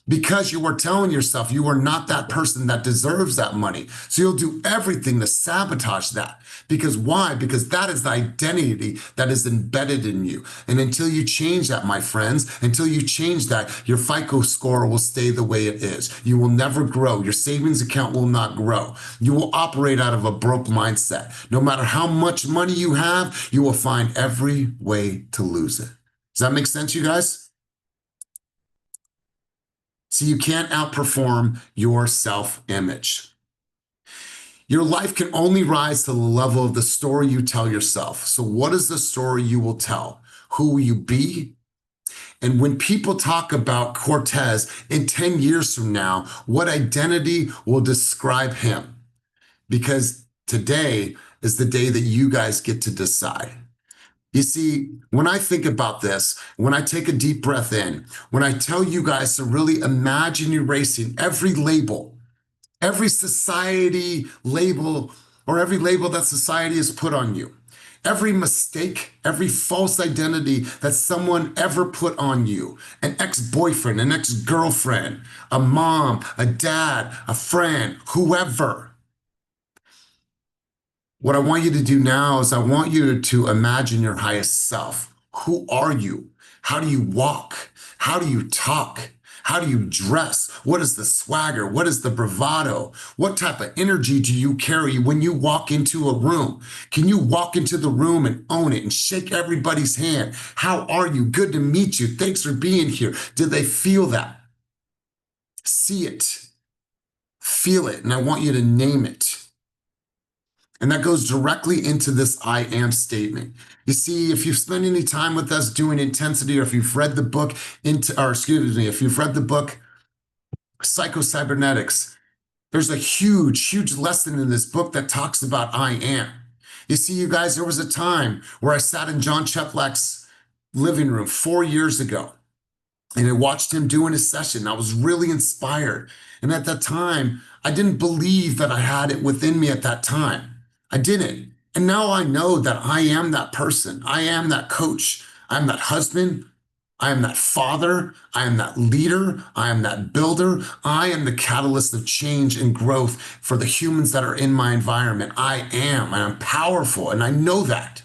Because you are telling yourself you are not that person that deserves that money. So you'll do everything to sabotage that. Because why? Because that is the identity that is embedded in you. And until you change that, my friends, until you change that, your FICO score will stay the way it is. You will never grow. Your savings account will not grow. You will operate out of a broke mindset. No matter how much money you have, you will find every way to lose it. Does that make sense, you guys? So you can't outperform your self-image. Your life can only rise to the level of the story you tell yourself. So what is the story you will tell? Who will you be? And when people talk about Cortez in 10 years from now, what identity will describe him? Because today is the day that you guys get to decide. You see, when I think about this, when I take a deep breath in, when I tell you guys to really imagine erasing every label, every society label, or every label that society has put on you, every mistake, every false identity that someone ever put on you, an ex-boyfriend, an ex-girlfriend, a mom, a dad, a friend, whoever. What I want you to do now is I want you to imagine your highest self. Who are you? How do you walk? How do you talk? How do you dress? What is the swagger? What is the bravado? What type of energy do you carry when you walk into a room? Can you walk into the room and own it and shake everybody's hand? How are you? Good to meet you. Thanks for being here. Did they feel that? See it, feel it, and I want you to name it. And that goes directly into this I am statement. You see, if you've spent any time with us doing intensity, or if you've read the book if you've read the book Psycho-Cybernetics, there's a huge, huge lesson in this book that talks about I am. You see, you guys, there was a time where I sat in John Cheplak's living room 4 years ago, and I watched him doing his session. I was really inspired. And at that time, I didn't believe that I had it within me at that time. I didn't. And now I know that I am that person. I am that coach. I'm that husband. I am that father. I am that leader. I am that builder. I am the catalyst of change and growth for the humans that are in my environment. I am powerful. And I know that.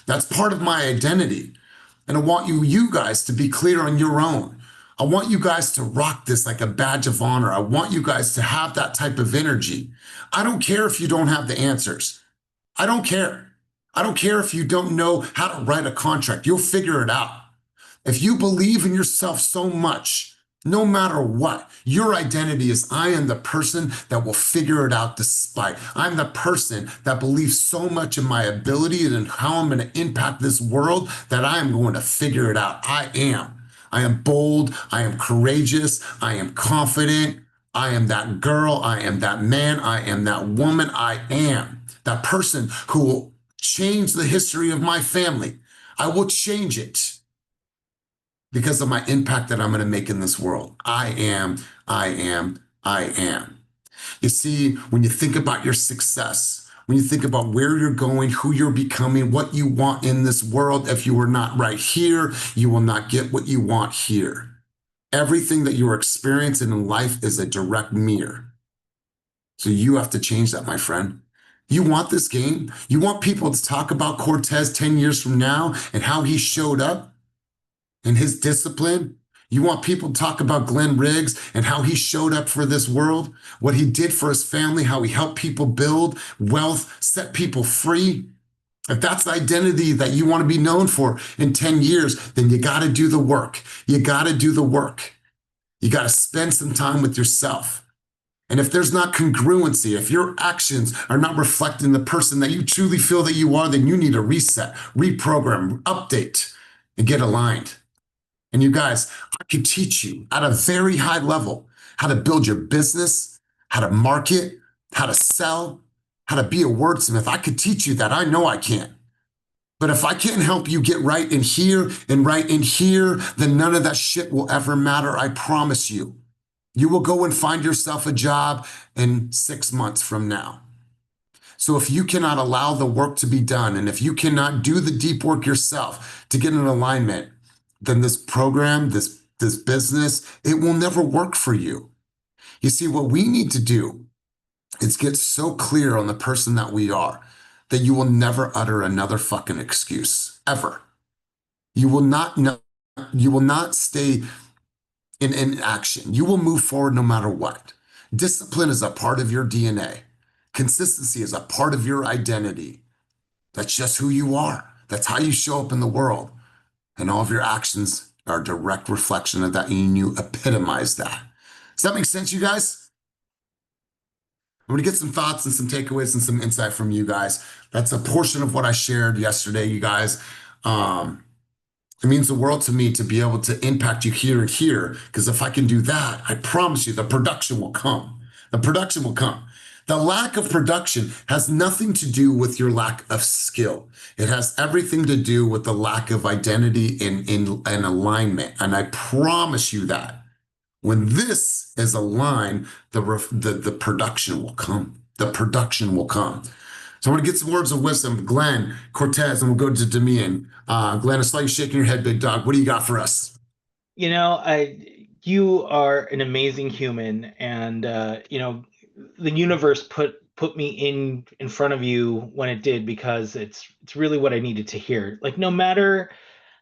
That's part of my identity. And I want you guys to be clear on your own. I want you guys to rock this like a badge of honor. I want you guys to have that type of energy. I don't care if you don't have the answers. I don't care. I don't care if you don't know how to write a contract. You'll figure it out. If you believe in yourself so much, no matter what, your identity is I am the person that will figure it out despite. I'm the person that believes so much in my ability and how I'm going to impact this world that I am going to figure it out. I am. I am bold. I am courageous. I am confident. I am that girl. I am that man. I am that woman. I am that person who will change the history of my family. I will change it because of my impact that I'm going to make in this world. I am. You see, when you think about your success, when you think about where you're going, who you're becoming, what you want in this world, if you are not right here, you will not get what you want here. Everything that you are experiencing in life is a direct mirror. So you have to change that, my friend. You want this game? You want people to talk about Cortez 10 years from now and how he showed up and his discipline? You want people to talk about Glenn Riggs and how he showed up for this world, what he did for his family, how he helped people build wealth, set people free? If that's the identity that you want to be known for in 10 years, then you got to do the work. You got to do the work. You got to spend some time with yourself. And if there's not congruency, if your actions are not reflecting the person that you truly feel that you are, then you need to reset, reprogram, update, and get aligned. And you guys, I can teach you at a very high level how to build your business, how to market, how to sell, how to be a wordsmith. I could teach you that. I know I can. But if I can't help you get right in here and right in here, then none of that shit will ever matter. I promise you. You will go and find yourself a job in 6 months from now. So if you cannot allow the work to be done, and if you cannot do the deep work yourself to get in alignment, then this program, this business, it will never work for you. You see, what we need to do is get so clear on the person that we are that you will never utter another fucking excuse, ever. You will not stay in inaction. You will move forward no matter what. Discipline is a part of your DNA. Consistency is a part of your identity. That's just who you are. That's how you show up in the world. And all of your actions are a direct reflection of that, and you epitomize that. Does that make sense, you guys? I'm going to get some thoughts and some takeaways and some insight from you guys. That's a portion of what I shared yesterday, you guys. It means the world to me to be able to impact you here and here, because if I can do that, I promise you the production will come. The production will come. The lack of production has nothing to do with your lack of skill. It has everything to do with the lack of identity and alignment. And I promise you that when this is aligned, the production will come. The production will come. So I'm going to get some words of wisdom. Glenn, Cortez, and we'll go to Damian. Glenn, I saw you shaking your head, big dog. What do you got for us? You know, you are an amazing human, and the universe put me in front of you when it did, because it's really what I needed to hear. Like, no matter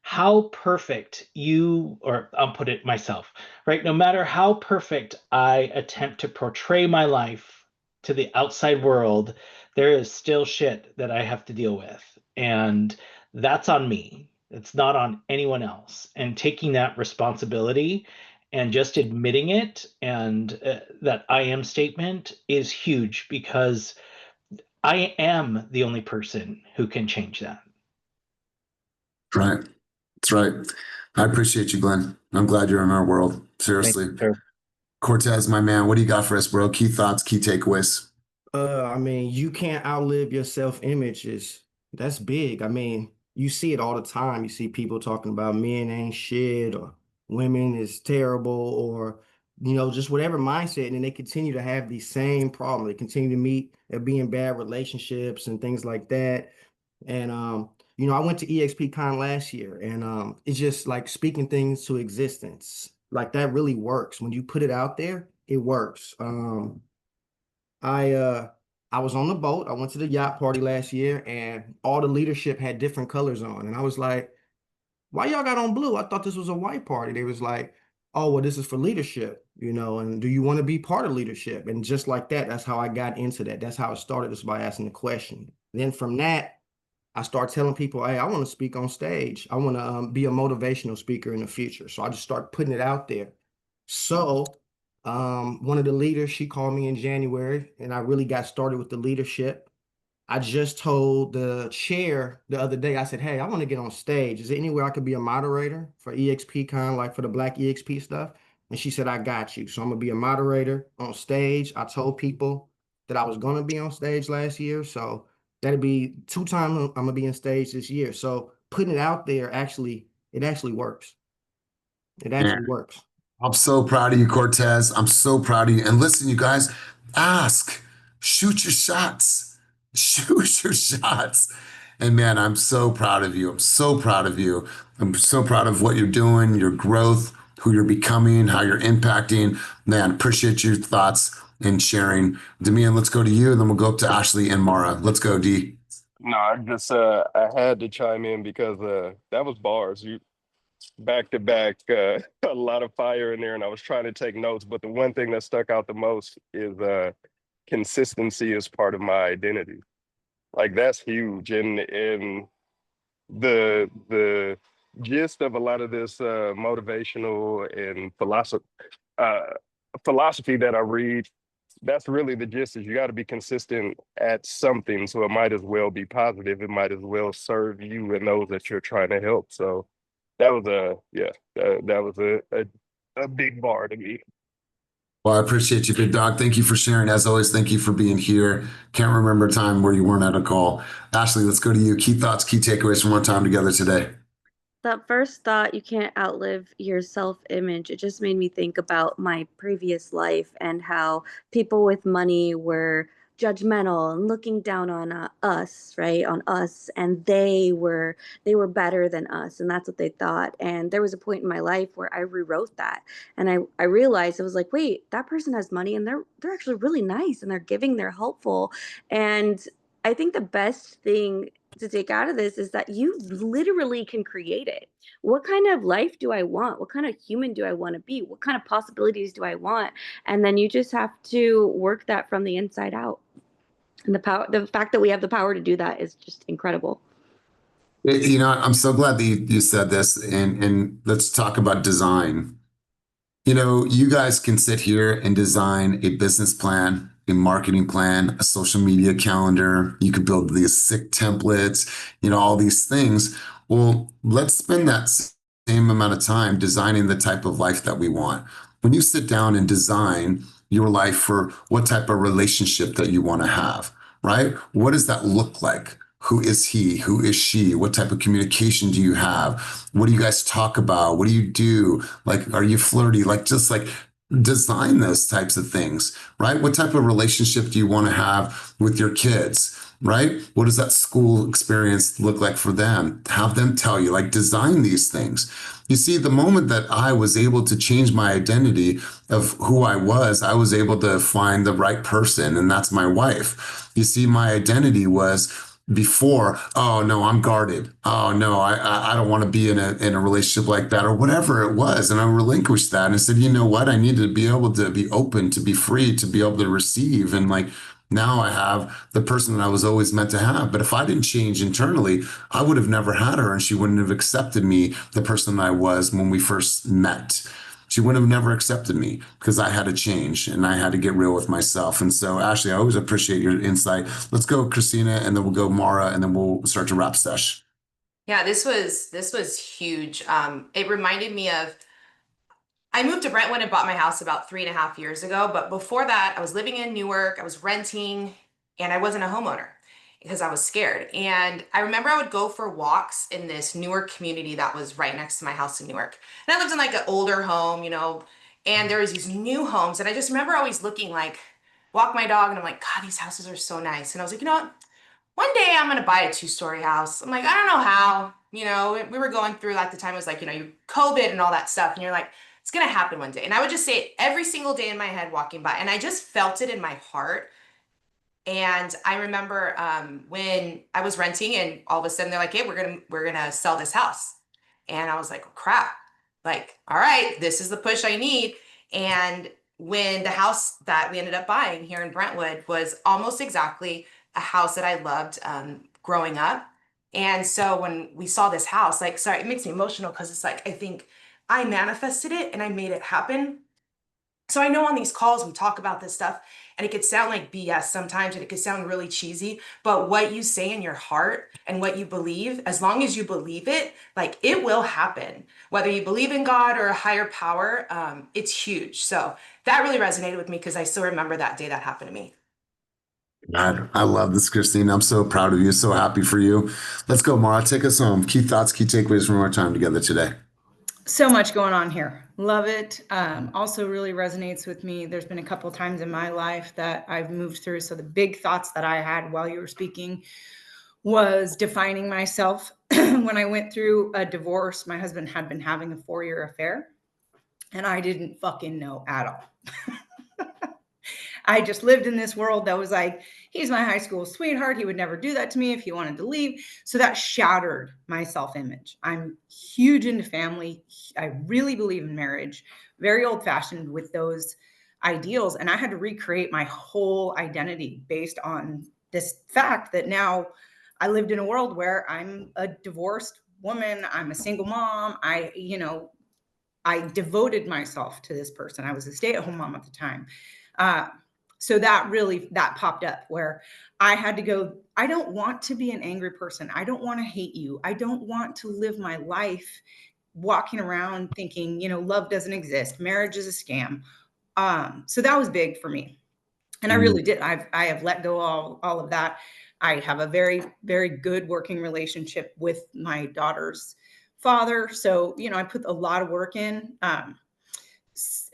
how perfect you, or I'll put it myself, right? No matter how perfect I attempt to portray my life to the outside world, there is still shit that I have to deal with. And that's on me. It's not on anyone else. And taking that responsibility and just admitting it, and that I am statement is huge, because I am the only person who can change that. Right. That's right. I appreciate you, Glenn. I'm glad you're in our world. Thank Seriously. you, sir. Cortez, my man, what do you got for us, bro? Key thoughts, key takeaways. I mean, you can't outlive your self-image. That's big. I mean, you see it all the time. You see people talking about men ain't shit, or women is terrible, or just whatever mindset, and then they continue to have these same problems. They continue to meet and be in bad relationships and things like that. And I went to EXP last year, and it's just like speaking things to existence. Like that really works. When you put it out there, it works. I was on the boat. I went to the yacht party last year, and all the leadership had different colors on. And I was like, why y'all got on blue? I thought this was a white party. They was like, oh, well, this is for leadership, and do you want to be part of leadership? And just like that, that's how I got into that. That's how it started, just by asking the question. Then from that, I start telling people, hey, I want to speak on stage. I want to be a motivational speaker in the future. So I just start putting it out there. So one of the leaders, she called me in January, and I really got started with the leadership. I just told the chair the other day, I said, hey, I want to get on stage. Is there anywhere I could be a moderator for EXP like for the Black EXP stuff? And she said, I got you. So I'm going to be a moderator on stage. I told people that I was going to be on stage last year. So that'd be 2 times I'm going to be on stage this year. So putting it out there, it actually works. It actually works. I'm so proud of you, Cortez. I'm so proud of you. And listen, you guys, ask, shoot your shots, shoot your shots. And man, I'm so proud of you. I'm so proud of you. I'm so proud of what you're doing, your growth, who you're becoming, how you're impacting. Man, appreciate your thoughts and sharing. Damian, let's go to you, and then we'll go up to Ashley and Mara. Let's go, D. No, I had to chime in because that was bars. You back to back, a lot of fire in there, and I was trying to take notes. But the one thing that stuck out the most is consistency is part of my identity. Like that's huge, and the gist of a lot of this motivational and philosophy that I read, that's really the gist, is you got to be consistent at something. So it might as well be positive. It might as well serve you and those that you're trying to help. So that was that was a big bar to me. Well, I appreciate you, big dog. Thank you for sharing. As always, thank you for being here. Can't remember a time where you weren't at a call. Ashley, let's go to you. Key thoughts, key takeaways from our time together today. That first thought, you can't outlive your self-image, it just made me think about my previous life and how people with money were judgmental and looking down on us, right? On us, and they were better than us, and that's what they thought. And there was a point in my life where I rewrote that, and I realized, it was like, wait, that person has money, and they're actually really nice, and they're giving, they're helpful. And I think the best thing to take out of this is that you literally can create it. What kind of life do I want? What kind of human do I want to be? What kind of possibilities do I want? And then you just have to work that from the inside out. And the fact that we have the power to do that is just incredible. I'm so glad that you said this, and let's talk about design. You guys can sit here and design a business plan, a marketing plan, a social media calendar. You could build these sick templates, all these things. Well, let's spend that same amount of time designing the type of life that we want. When you sit down and design your life for what type of relationship that you want to have, right? What does that look like? Who is he? Who is she? What type of communication do you have? What do you guys talk about? What do you do? Like, are you flirty? Just design those types of things, right? What type of relationship do you want to have with your kids, right? What does that school experience look like for them? Have them tell you, design these things. You see, the moment that I was able to change my identity of who I was able to find the right person, and that's my wife. You see, my identity was before, oh no, I'm guarded. Oh no, I don't want to be in a relationship like that or whatever it was. And I relinquished that and I said, you know what? I needed to be able to be open, to be free, to be able to receive. And like now I have the person that I was always meant to have. But if I didn't change internally, I would have never had her and she wouldn't have accepted me, the person I was when we first met. She would have never accepted me because I had to change and I had to get real with myself. And so, Ashley, I always appreciate your insight. Let's go, Christina, and then we'll go Mara, and then we'll start to wrap sesh. Yeah, this was huge. It reminded me of I moved to Brentwood and bought my house about 3.5 years ago. But before that, I was living in Newark, I was renting, and I wasn't a homeowner because I was scared. And I remember I would go for walks in this Newark community that was right next to my house in Newark. And I lived in like an older home, and there was these new homes. And I just remember always looking like, walk my dog, and I'm like, God, these houses are so nice. And I was like, you know what? One day I'm gonna buy a 2-story house. I'm like, I don't know how. We were going through at the time, it was like, COVID and all that stuff. And you're like, it's gonna happen one day. And I would just say it every single day in my head walking by. And I just felt it in my heart. And I remember when I was renting and all of a sudden they're like, hey, we're gonna sell this house. And I was like, oh, crap. Like, all right, this is the push I need. And when the house that we ended up buying here in Brentwood was almost exactly a house that I loved growing up. And so when we saw this house, like, sorry, it makes me emotional because it's like, I think I manifested it and I made it happen. So I know on these calls we talk about this stuff and it could sound like BS sometimes and it could sound really cheesy, but what you say in your heart and what you believe, as long as you believe it, like it will happen. Whether you believe in God or a higher power, it's huge. So that really resonated with me because I still remember that day that happened to me. God, I love this, Christine. I'm so proud of you. So happy for you. Let's go, Mara. Take us home. Key thoughts, key takeaways from our time together today. So much going on here. Love it. Also really resonates with me. There's been a couple times in my life that I've moved through. So the big thoughts that I had while you were speaking was defining myself. When I went through a divorce, my husband had been having a 4-year affair and I didn't fucking know at all. I just lived in this world that was like, he's my high school sweetheart. He would never do that to me if he wanted to leave. So that shattered my self-image. I'm huge into family. I really believe in marriage, very old fashioned with those ideals. And I had to recreate my whole identity based on this fact that now I lived in a world where I'm a divorced woman. I'm a single mom. I devoted myself to this person. I was a stay-at-home mom at the time. So that popped up where I had to go, I don't want to be an angry person. I don't want to hate you. I don't want to live my life walking around thinking, love doesn't exist. Marriage is a scam. So that was big for me. And I really did. I have let go all of that. I have a very, very good working relationship with my daughter's father. So, I put a lot of work in.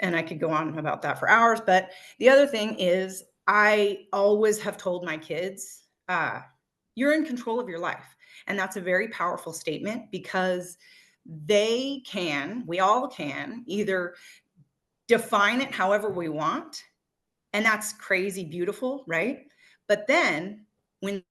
And I could go on about that for hours. But the other thing is, I always have told my kids, you're in control of your life. And that's a very powerful statement because we all can either define it however we want. And that's crazy beautiful, right? But then when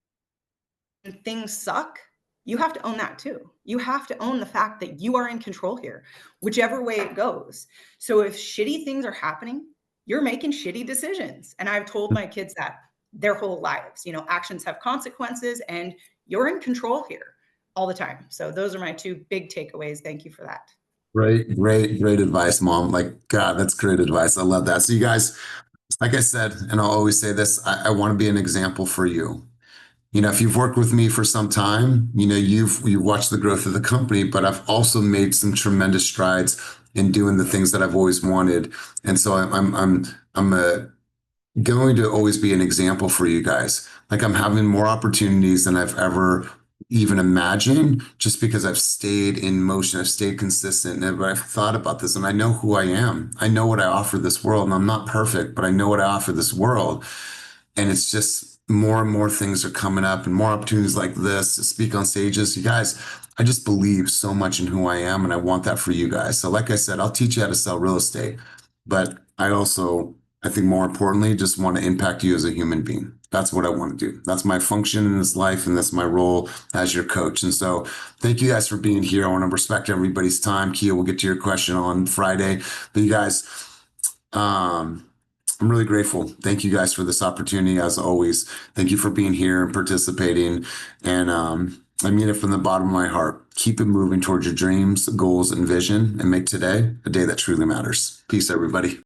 things suck, you have to own that too. You have to own the fact that you are in control here, whichever way it goes. So if shitty things are happening, you're making shitty decisions. And I've told my kids that their whole lives, actions have consequences and you're in control here all the time. So those are my two big takeaways. Thank you for that. Great, great, great advice, Mom. Like, God, that's great advice. I love that. So you guys, like I said, and I'll always say this, I want to be an example for you. If you've worked with me for some time, you've watched the growth of the company, but I've also made some tremendous strides in doing the things that I've always wanted. And so I'm going to always be an example for you guys. Like I'm having more opportunities than I've ever even imagined just because I've stayed in motion. I've stayed consistent and I've thought about this and I know who I am. I know what I offer this world and I'm not perfect, but I know what I offer this world. And it's just more and more things are coming up and more opportunities like this to speak on stages. You guys, I just believe so much in who I am and I want that for you guys. So like I said, I'll teach you how to sell real estate, but I also I think more importantly, just want to impact you as a human being. That's what I want to do. That's my function in this life, and that's my role as your coach. And so thank you guys for being here. I want to respect everybody's time. Kia, we'll get to your question on Friday. But you guys, I'm really grateful. Thank you guys for this opportunity, as always. Thank you for being here and participating. And I mean it from the bottom of my heart. Keep it moving towards your dreams, goals, and vision, and make today a day that truly matters. Peace, everybody.